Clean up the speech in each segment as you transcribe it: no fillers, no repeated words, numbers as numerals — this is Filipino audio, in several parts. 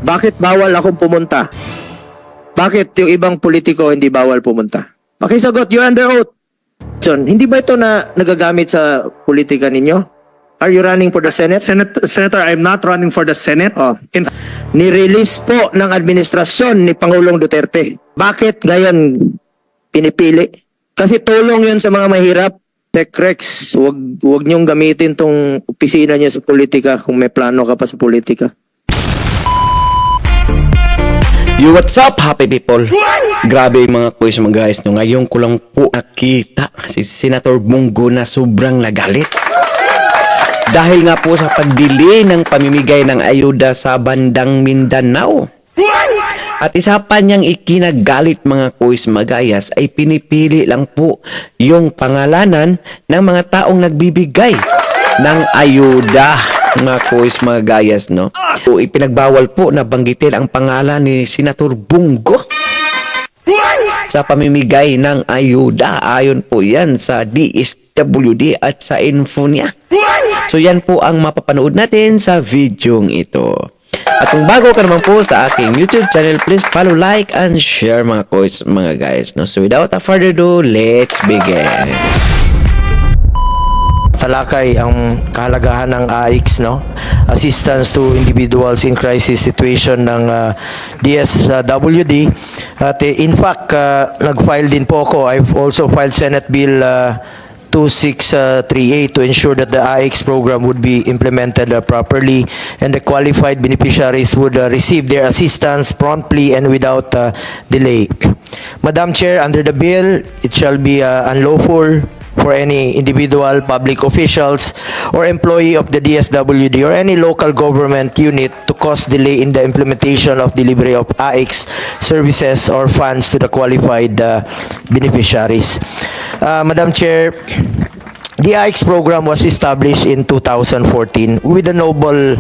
Bakit bawal akong pumunta? Bakit yung ibang politiko hindi bawal pumunta? Pakisagot, you're under oath. John, hindi ba ito na nagagamit sa politika ninyo? Are you running for the Senate? Senator, I'm not running for the Senate. Oh. Nirelease po ng administrasyon ni Pangulong Duterte. Bakit ngayon pinipili? Kasi tulong yun sa mga mahirap. Tech-Rex, wag niyong gamitin tong opisina niyo sa politika kung may plano ka pa sa politika. Yo, what's up, happy people? Grabe yung mga quiz mga guys. No, ngayon ko lang po nakita si Senator Bongo na sobrang nagalit. Dahil nga po sa pagdili ng pamimigay ng ayuda sa bandang Mindanao. At isa pa niyang ikinagalit mga quiz magayas ay pinipili lang po yung pangalanan ng mga taong nagbibigay ng ayuda. Mga quiz mga gayas, no? So, ipinagbawal po na banggitin ang pangalan ni Senator Bongo sa pamimigay ng ayuda. Ayon po yan sa DSWD at sa info niya. So, yan po ang mapapanood natin sa videong ito. At kung bago ka naman po sa aking YouTube channel, please follow, like, and share mga quiz mga guys, no? So, without further ado, let's begin. Talakay ang kahalagahan ng AICS, no? Assistance to Individuals in Crisis Situation ng DSWD. At in fact, nag-file din po ako. I've also filed Senate Bill 2638 to ensure that the AICS program would be implemented properly and the qualified beneficiaries would receive their assistance promptly and without delay. Madam Chair, under the bill, it shall be unlawful for any individual, public officials, or employee of the DSWD or any local government unit to cause delay in the implementation of delivery of AICS services or funds to the qualified beneficiaries. Madam Chair, the AICS program was established in 2014 with the noble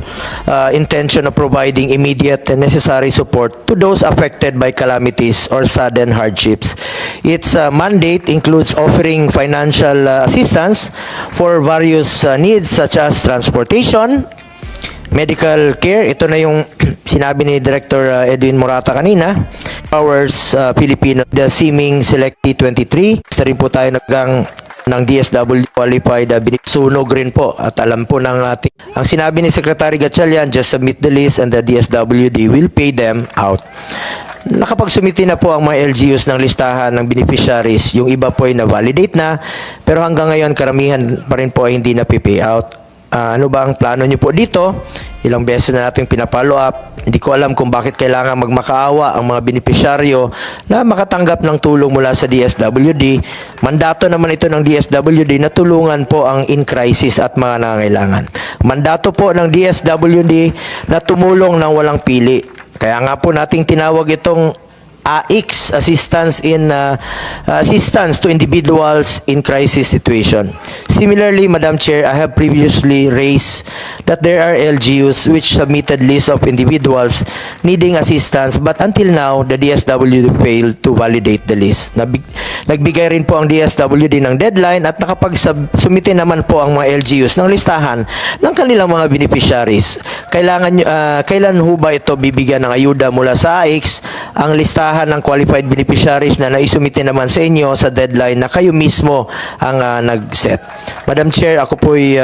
intention of providing immediate and necessary support to those affected by calamities or sudden hardships. Its mandate includes offering financial assistance for various needs such as transportation, medical care. Ito na yung sinabi ni Director Edwin Morata kanina. Powers Filipino, the Siming Select T23. Basta rin po tayo ng DSWD qualified sunog rin po at alam po ng ating ang sinabi ni Secretary Gatchalian, just submit the list and the DSWD will pay them out. Nakapagsumiti na po ang mga LGUs ng listahan ng beneficiaries, yung iba po ay na-validate na pero hanggang ngayon karamihan pa rin po ay hindi na-pay out. Ano ba ang plano nyo po dito? Ilang beses na natin pinapollow up. Hindi ko alam kung bakit kailangan magmakaawa ang mga benepisyaryo na makatanggap ng tulong mula sa DSWD. Mandato naman ito ng DSWD na tulungan po ang in crisis at mga nangangailangan. Mandato po ng DSWD na tumulong ng walang pili. Kaya nga po nating tinawag itong AICS, Assistance to Individuals in Crisis Situation. Similarly, Madam Chair, I have previously raised that there are LGUs which submitted lists of individuals needing assistance but until now, the DSWD failed to validate the list. Nagbigay rin po ang DSWD ng deadline at nakapag-submit naman po ang mga LGUs ng listahan ng kanilang mga beneficiaries. Kailan ho ba ito bibigyan ng ayuda mula sa AICS? Ang listahan ng qualified beneficiaries na naisumite naman sa inyo sa deadline na kayo mismo ang nag-set. Madam Chair, ako po'y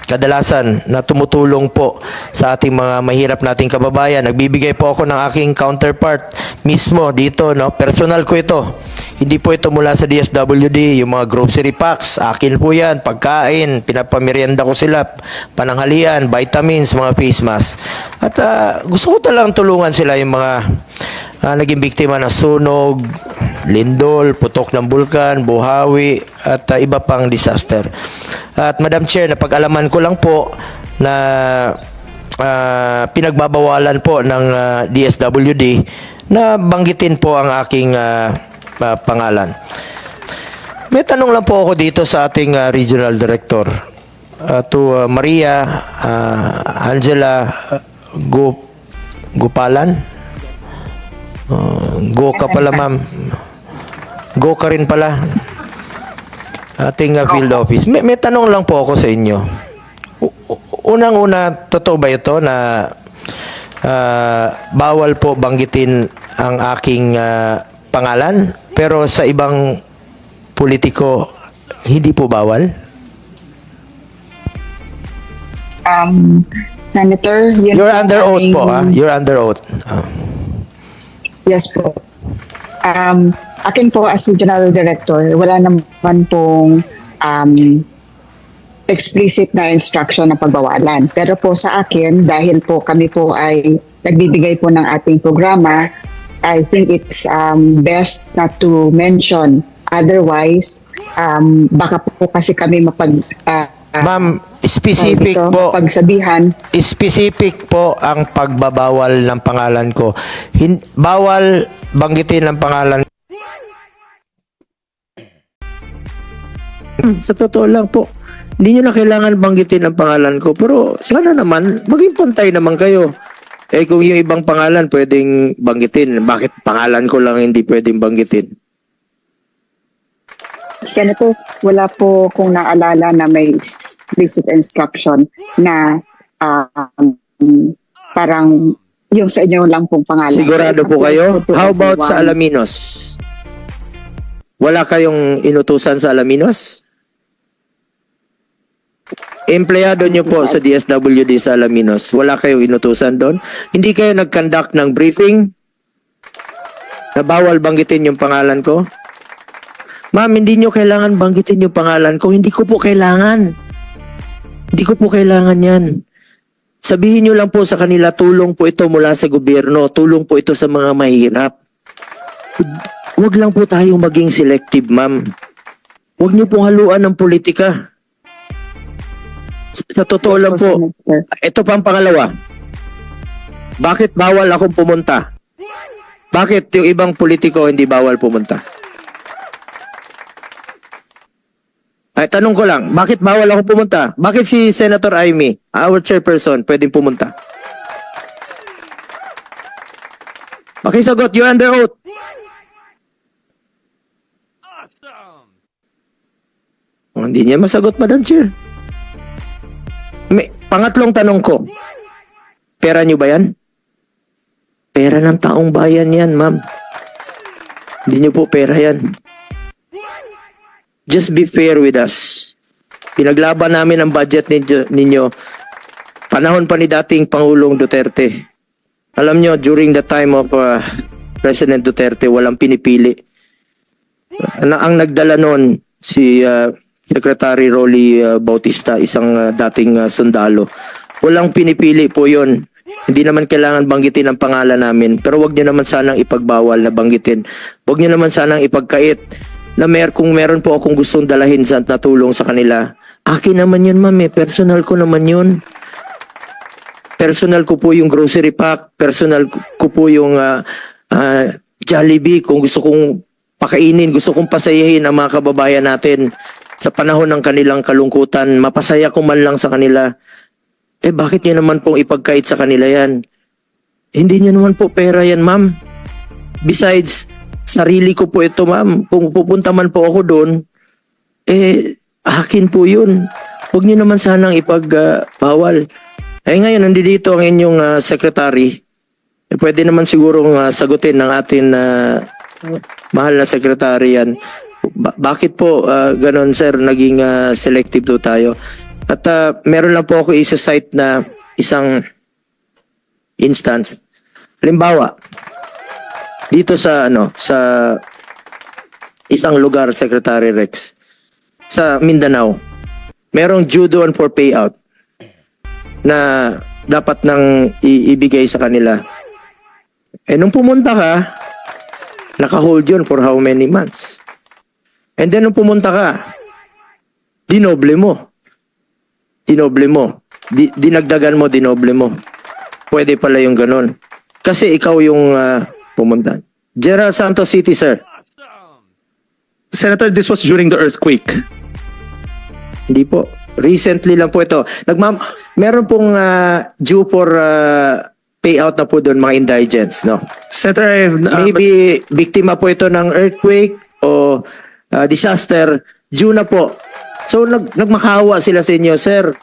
kadalasan na tumutulong po sa ating mga mahirap nating kababayan. Nagbibigay po ako ng aking counterpart mismo dito, no? Personal ko ito. Hindi po ito mula sa DSWD, yung mga grocery packs, akin po yan, pagkain, pinapamerienda ko sila, pananghalian, vitamins, mga face mask. At gusto ko talagang tulungan sila yung mga naging biktima ng sunog, lindol, putok ng bulkan, buhawi, at iba pang disaster. At Madam Chair, napag-alaman ko lang po na pinagbabawalan po ng DSWD na banggitin po ang aking pangalan. May tanong lang po ako dito sa ating Regional Director to Maria Angela Gupalan. Go ka pala, ma'am. Go ka rin pala. Ating field office. May tanong lang po ako sa inyo. Unang-una, totoo ba ito na bawal po banggitin ang aking pangalan, pero sa ibang politiko hindi po bawal. Senator, yun You're po under oath aming- po, You're under oath. Yes po. Akin po as Regional Director, wala naman pong explicit na instruction ng pagbawalan. Pero po sa akin, dahil po kami po ay nagbibigay po ng ating programa, I think it's best not to mention. Otherwise, baka po kasi kami Ma'am, specific po. pagsabihan. Specific po ang pagbabawal ng pangalan ko. Bawal banggitin ang pangalan. Sa totoo lang po, hindi nyo na kailangan banggitin ang pangalan ko. Pero sana naman, maging pantay naman kayo. Eh kung yung ibang pangalan pwedeng banggitin, bakit pangalan ko lang hindi pwedeng banggitin? Senator, wala po kung naalala na may explicit instruction na parang yung sa inyo lang pong pangalan. Sigurado po kayo? How about sa Alaminos? Wala kayong inutusan sa Alaminos? Empleyado nyo po sa DSWD sa Alaminos, wala kayong inutusan doon? Hindi kayo nag-conduct ng briefing na bawal banggitin yung pangalan ko? Ma'am, hindi nyo kailangan banggitin yung pangalan ko. Hindi ko po kailangan. Hindi ko po kailangan yan. Sabihin nyo lang po sa kanila, tulong po ito mula sa gobyerno. Tulong po ito sa mga mahirap. Huwag lang po tayong maging selective, ma'am. Huwag nyo pong haluan ng politika. Sa totoo lang po, ito pa ang pangalawa. Bakit bawal akong pumunta? Bakit yung ibang politiko hindi bawal pumunta? Ay, tanong ko lang, bakit bawal ako pumunta? Bakit si Senator Amy, our chairperson, pwedeng pumunta? Pakisagot, you're under oath. Oh, hindi niya masagot, Madam Chair. Pangatlong tanong ko, pera niyo ba yan? Pera ng taong bayan yan, ma'am. Hindi niyo po pera yan. Just be fair with us. Pinaglaban namin ang budget ninyo panahon pa ni dating Pangulong Duterte. Alam nyo, during the time of President Duterte, walang pinipili. Ang nagdala nun, si Secretary Rolly Bautista, isang dating sundalo. Walang pinipili po yon. Hindi naman kailangan banggitin ang pangalan namin. Pero wag nyo naman sanang ipagbawal na banggitin. Wag nyo naman sanang ipagkait na kung meron po akong gustong dalahin sa natulong sa kanila. Akin naman yun, ma'am. Personal ko naman yun. Personal ko po yung grocery pack. Personal ko po yung Jollibee. Kung gusto kong pakainin, gusto kong pasayahin ang mga kababayan natin sa panahon ng kanilang kalungkutan, mapasaya ko man lang sa kanila. Bakit nyo naman pong ipagkait sa kanila yan? Hindi nyo naman po pera yan, ma'am. Besides, sarili ko po ito, ma'am. Kung pupunta man po ako doon, akin po yun. Huwag nyo naman sanang ipagbawal. Ngayon, nandito ang inyong secretary. Pwede naman sigurong sagutin ng atin mahal na secretary yan. Bakit po ganon, sir, naging selective do tayo? At meron lang po ako isa-cite na isang instance. Halimbawa, dito sa isang lugar, Secretary Rex, sa Mindanao, merong due doon for payout na dapat nang ibigay sa kanila. Nung pumunta ka, naka-hold yun for how many months? And then nung pumunta ka, dinoble mo. Dinagdagan mo, dinoble mo. Pwede pala yung ganun. Kasi ikaw yung pumunta. Gerald Santos City, sir. Senator, this was during the earthquake. Hindi po. Recently lang po ito. Meron pong due for payout na po doon, mga indigents, no? Senator, Maybe biktima po ito ng earthquake o disaster, due na po. So nagmakawa sila sa inyo, sir.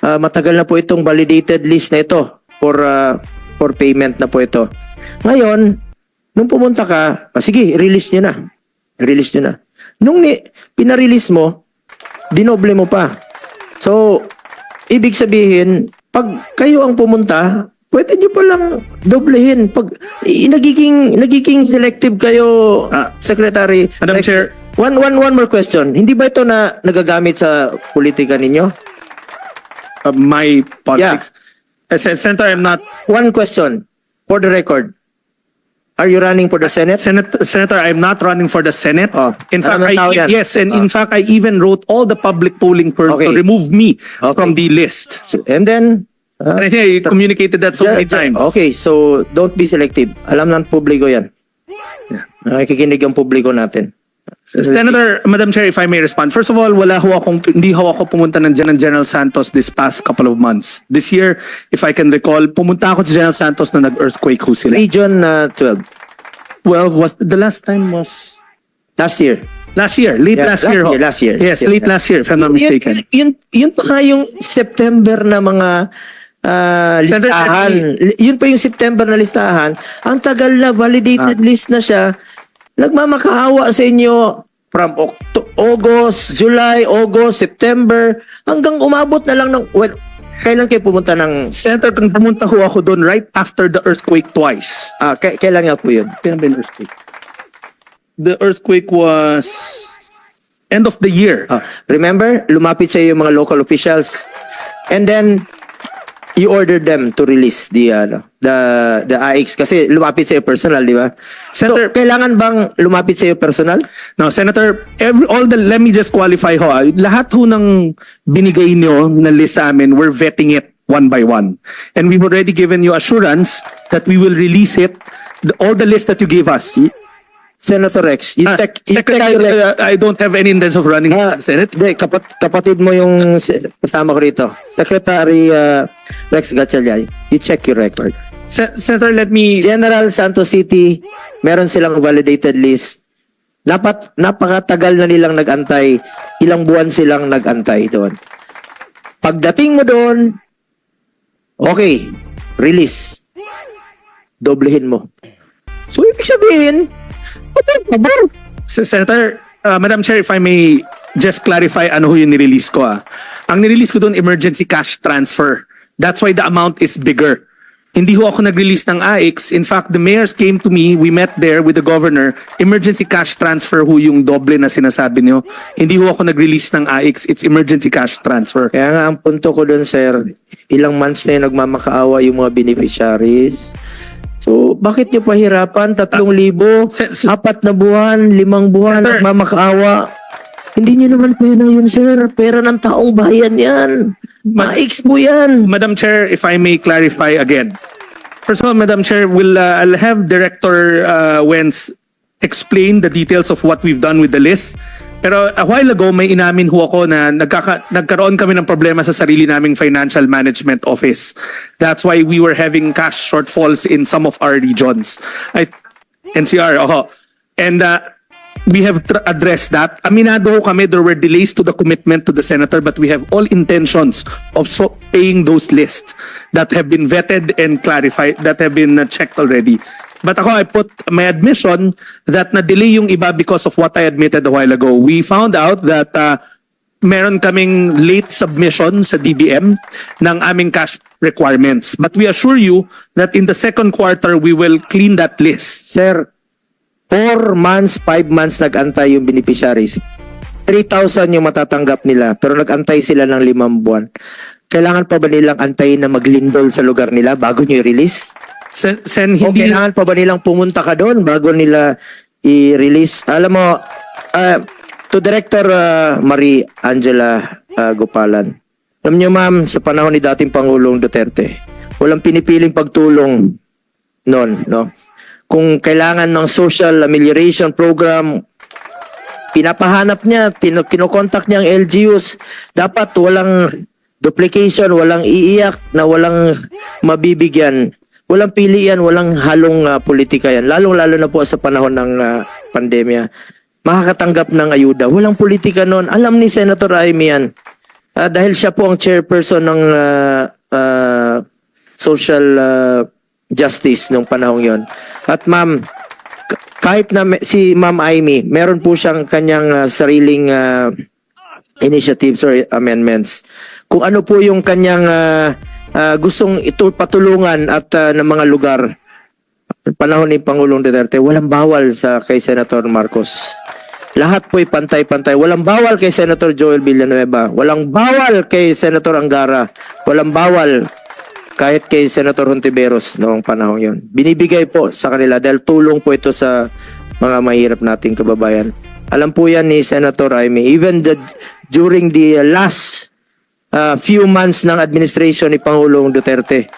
Matagal na po itong validated list na ito for for payment na po ito. Ngayon, nung pumunta ka, sige, release nyo na. Release nyo na. Nung pinarelease mo, dinoble mo pa. So, ibig sabihin, pag kayo ang pumunta, pwede nyo palang doblehin. Pag nagiging selective kayo, Secretary. Madam Chair. One more question. Hindi ba ito na nagagamit sa politika ninyo? My politics. Senator, I'm not. One question for the record. Are you running for the Senate? Senator, I'm not running for the Senate. Oh, in fact, ano tao yan? yes, and in fact, I even wrote all the public polling firms Okay. to remove me Okay. from the list. And then, And I think I communicated that so many times. Okay, so don't be selective. Alam ng publiko yan. Nakikinig ang publiko natin. Senator, Madam Chair, if I may respond. First of all, hindi ho ako pumunta ng General Santos this past couple of months. This year, if I can recall, pumunta ako sa General Santos na nag-earthquake ho sila. Region 12, Well, the last time was last year. last year, late Yeah, last year ho. last year. Yes, Yeah. late last year, if I'm not mistaken. Yun pa nga yung September na mga Senator, listahan. Yun pa yung September na listahan. Ang tagal na, validated list na siya. Nagmamakaawa sa inyo from August, July, August, September, hanggang umabot na lang ng, well, kailan kayo pumunta ng, Senator, kung pumunta ho ako doon right after the earthquake twice. kailan nga po yun? Kailan ba yung earthquake? The earthquake was end of the year. Remember, lumapit sa iyo yung mga local officials, and then you ordered them to release the AX kasi lumapit sa iyo personal, di ba? Senator- So, kailangan bang lumapit sa iyo personal? Now, Senator, let me just qualify ho. Lahat ho ng binigay niyo na list sa amin, we're vetting it one by one. And we've already given you assurance that we will release it, all the list that you gave us. Senator Rex, you check Secretary, your record. I don't have any intention of running for the Senate. Hindi, kapatid mo yung kasama ko rito. Secretary Rex Gatchalian, you check your record. Senator, let me... General Santos City, meron silang validated list. Napakatagal na nilang nag-antay. Ilang buwan silang nag-antay doon. Pagdating mo doon, okay, release. Doblehin mo. So, ibig sabihin, Senator, Madam Chair, if I may just clarify ano ho yung nirelease ko. Ang nirelease ko doon, emergency cash transfer. That's why the amount is bigger. Hindi ho ako nag-release ng AX. In fact, the mayors came to me, we met there with the governor, emergency cash transfer ho yung doble na sinasabi niyo. Hindi ho ako nag-release ng AX, it's emergency cash transfer. kaya nga ang punto ko doon, sir, ilang months na yung nagmamakaawa yung mga beneficiaries. So, bakit nyo pahirapan? 3,000, 4 na buwan, 5 buwan, Senator. nagmamakaawa. Hindi nyo naman pera yun, sir. Pera ng taong bayan yan. Ma-expo yan. Madam Chair, if I may clarify again. First of all, Madam Chair, I'll have Director Wentz explain the details of what we've done with the list. Pero a while ago, may inamin ho ako na nagkaroon kami ng problema sa sarili naming financial management office. That's why we were having cash shortfalls in some of our regions. NCR, and we have addressed that. Aminado ho kami, there were delays to the commitment to the senator, but we have all intentions of paying those lists that have been vetted and clarified, that have been checked already. But ako, I put my admission that na-delay yung iba because of what I admitted a while ago. We found out that meron kaming late submission sa DBM ng aming cash requirements. But we assure you that in the second quarter, we will clean that list. Sir, 4 months, 5 months nag-antay yung beneficiaries. 3,000 yung matatanggap nila, pero nag-antay sila ng 5 buwan. Kailangan pa ba nilang antayin na maglindol sa lugar nila bago nyo i-release? Sen, O hindi... kailangan pa ba nilang pumunta ka doon bago nila i-release? Alam mo, to Director Marie Angela Gopalan, alam niyo ma'am, sa panahon ni dating Pangulong Duterte, walang pinipiling pagtulong noon, no? Kung kailangan ng social amelioration program, pinapahanap niya, kinokontak niya ang LGUs, dapat walang duplication, walang iiyak na walang mabibigyan. Walang pilian, walang halong politika yan. Lalong-lalo na po sa panahon ng pandemya. Makakatanggap ng ayuda. Walang politika noon. Alam ni Senator Amy yan. Dahil siya po ang chairperson ng social justice nung panahong yon. At ma'am, kahit na si Ma'am Amy, meron po siyang kanyang sariling initiatives or amendments. Kung ano po yung kanyang gustong ito patulungan at ng mga lugar, panahon ni Pangulong Duterte, walang bawal kay Senator Marcos. Lahat po'y pantay-pantay. Walang bawal kay Senator Joel Villanueva. Walang bawal kay Senator Angara. Walang bawal kahit kay Senator Hontiveros noong panahon yon. Binibigay po sa kanila dahil tulong po ito sa mga mahirap nating kababayan. Alam po yan ni Senator Amy. Even during the last few months ng administration ni Pangulong Duterte,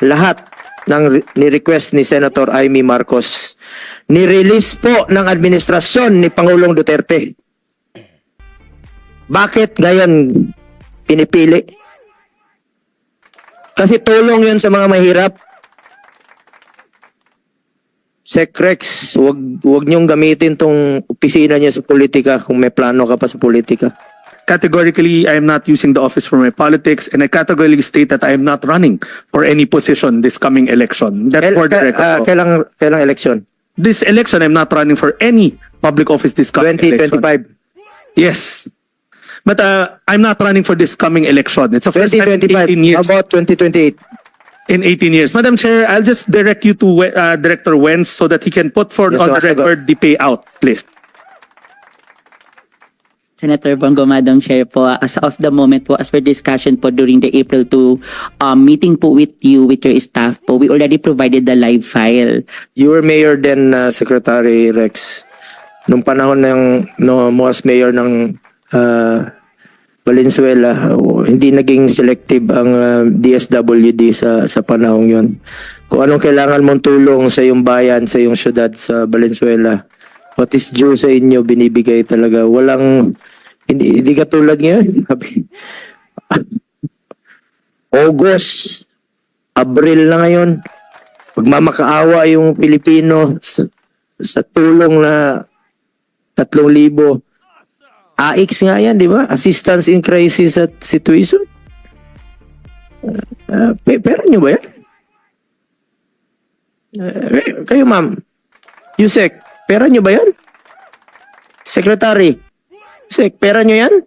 lahat ng ni-request ni Senator Amy Marcos, ni-release po ng administrasyon ni Pangulong Duterte. Bakit ngayon pinipili? Kasi tulong yun sa mga mahirap. Secrex, wag niyong gamitin tong opisina niyo sa politika kung may plano ka pa sa politika. Categorically, I am not using the office for my politics, and I categorically state that I am not running for any position this coming election. That's for the record. Kailang election? This election, I'm not running for any public office this coming election. 2025? Yes. But I'm not running for this coming election. It's the first time in 2025. 18 years. How about 2028? In 18 years. Madam Chair, I'll just direct you to Director Wenz so that he can put forward Yes, on the Master. record the payout, please. Senator Bongo, Madam Chair po, as of the moment po, as per discussion po during the April 2 meeting po with you, with your staff po, we already provided the live file. You were mayor then, Secretary Rex. Nung panahon mo as mayor ng Valenzuela, hindi naging selective ang DSWD sa panahong yon. Kung anong kailangan mong tulong sa iyong bayan, sa iyong syudad sa Valenzuela, what is due sa inyo, binibigay talaga. Walang, hindi katulad ngayon. August, Abril na ngayon, magmamakaawa yung Pilipino sa tulong na 3,000. AIX nga yan, di ba? Assistance in Crisis at Situation. Pera nyo ba yan? Kayo ma'am, Yusek, pera nyo ba yan? Secretary, Yusek, pera nyo yan?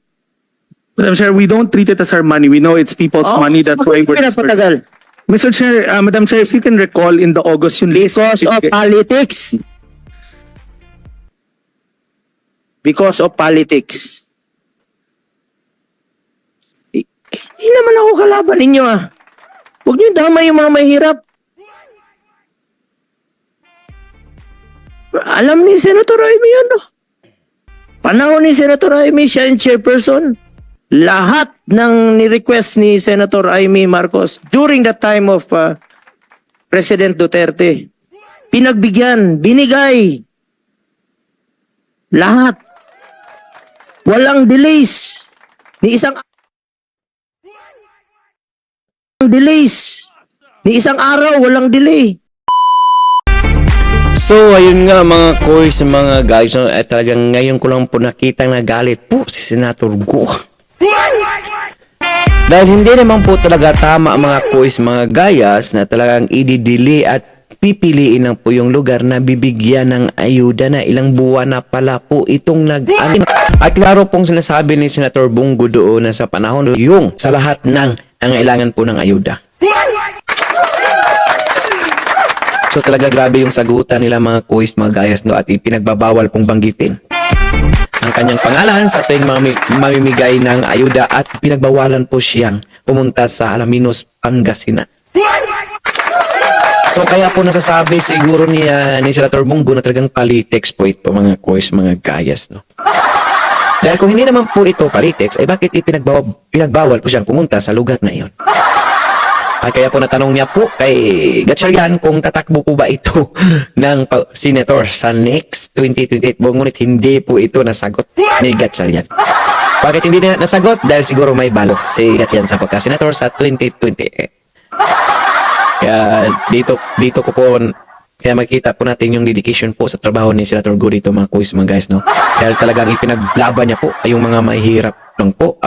Madam Chair, we don't treat it as our money. We know it's people's money. That's why we're Pinapatagal. Mr. Chair, Madam Chair, if you can recall in the August yung list. Because of politics. Because of politics. Hindi naman ako kalaban ninyo ah. Huwag niyo damay yung mga mahirap. Alam ni Senator Amy yan no? Panahon ni Senator Amy, siya yung chairperson. Lahat ng ni-request ni Senator Amy Marcos during the time of President Duterte, pinagbigyan, binigay. Lahat. Walang delays. Ni isang araw, walang delay. So, ayun nga mga koys, mga guys, no, talagang ngayon ko lang po nakita nagalit po si Senator Go. Dahil hindi naman po talaga tama mga koys, mga gayas na talagang ididili at pipiliin lang po yung lugar na bibigyan ng ayuda na ilang buwan na pala po itong At klaro pong sinasabi ni Senator Bongo doon na sa panahon yung sa lahat ng nangailangan po ng ayuda. So talaga grabe yung sagutan nila mga kuis, mga gayas no, at ipinagbabawal pong banggitin ang kanyang pangalan sa tuwing mamimigay ng ayuda at pinagbawalan po siyang pumunta sa Alaminos, Pangasinan. So kaya po nasasabi siguro ni Senator Bongo na talagang politics po ito mga kuis, mga gayas no. Dahil kung hindi naman po ito politics, ay bakit pinagbawal po siyang pumunta sa lugar na iyon? At kaya po natanong niya po kay Gatchalian kung tatakbo po ba ito ng senator sa next 2028 po. Ngunit hindi po ito nasagot ni Gatchalian. Bakit hindi na nasagot? Dahil siguro may balo si Gatchalian sa pagka-senator sa 2028. Kaya dito ko po, kaya makita po natin yung dedication po sa trabaho ni Senator Go dito mga kuis, mga guys, no? Dahil talagang ipinaglaban niya po ay yung mga mahihirap lang po.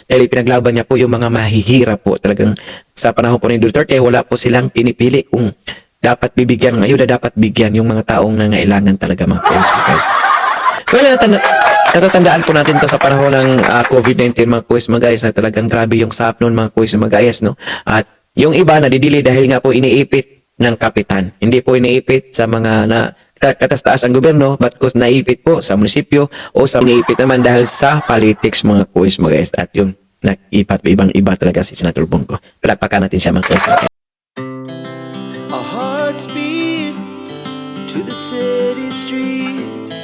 Dahil ipinaglaban niya po yung mga mahihirap po. Talagang sa panahon po ni Duterte, wala po silang pinipili kung dapat bibigyan ng ayuda, dapat bigyan yung mga taong nangailangan talaga mga kuis mga guys. Well, natatandaan po natin to sa panahon ng COVID-19 mga kuis mga guys na talagang grabe yung sap noon mga kuis mga guys, no? At yung iba nadidili dahil nga po iniipit ng kapitan. Hindi po iniipit sa mga na katastaas ang gobyerno, but kus naipit po sa munisipyo o sa iniipit naman dahil sa politics mga kuis mga guys. At yun, ibang iba talaga si Senator Bongo. Palakpakan natin siya mga kuis mga guys. Our hearts beat to the city streets.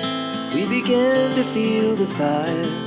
We began to feel the fire.